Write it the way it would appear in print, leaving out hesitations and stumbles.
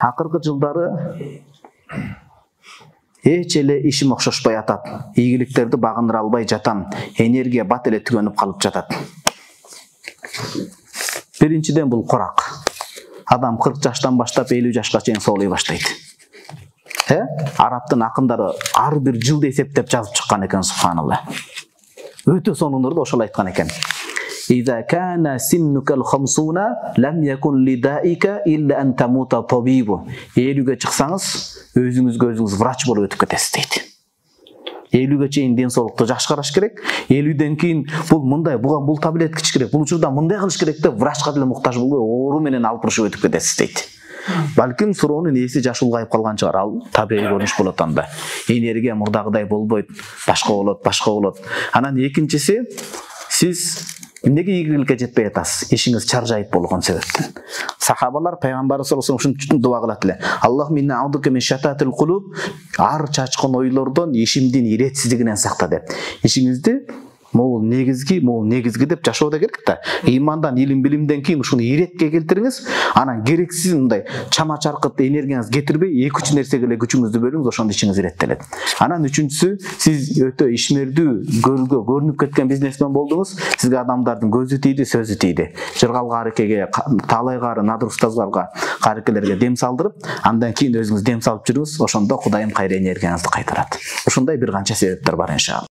акыркы жылдары эч эле ишим окшошпой атат. Ийгиликтерди багындыра албай жатам. Энергия бат эле түгөнүп калып жатат. Биринчиден бул корак. Адам 40 жаштан баштап 50 жашка чейин соолой баштайт. Арабтын акындары ар бир жылды эсептеп жазып чыккан экен, субханалла. Өтө сонундурда ошол айткан экен. إذا كان سنك الخمسون لم يكن لدائك إلا أن تموت طبيب. Элүүгө чыксаңыз, өзүңүз врач болуп өтүп кетесиз дейт. Элүүгө чейин ден соолукту жакшы караш керек. 50ден кийин бул мындай, бул таблетка ич керек, бул учурда мындай кылыш керек деп врачка деле муктаж болбой, оору менен алпырышып өтүп кетесиз дейт. Балким суроонун ээси жаш улгайып калган чыгар, ал табигый көрүнүш болот анда. Энергия мурдагыдай болбойт, башка болот. Анан экинчиси, сиз эмнеге ийгиликке жетпей атасыз? Ишиңиз чаржайып болгон себептен. Сахабалар пайгамбар саллаллаху алейхи ва саллям дуа кылат эле. Аллахумма инна аудука мин шататил кулуб, ар чачкан ойлордон ишимдин иретсиздигинен сакта деп. Ишиңизди могул негизги деп жашоо да керек да. Имандан, илим билимден кийин ушуну иретке келтириңиз, анан керексиз мындай чама чаркыт энергияңыз кетирбей, 2-3 нерсеге эле күчүңүздү бөлүңүз, ошондо ишиңиз иреттелет. Анан үчүнчүсү, сиз өтө ишмердүү, гөргө көрүнүп кеткен бизнесмен болдуңуз, сизге адамдардын көзү тийди, сөзү тийди. Жыргалга арекеге, таалайгары, надыр устаздарга, карекелерге дем салдырып, андан кийин өзүңүз дем салып жүрүңүз, ошондо Кудайым кайра энергияңызды кайтарат. Ушундай бир канча себептер бар иншалла.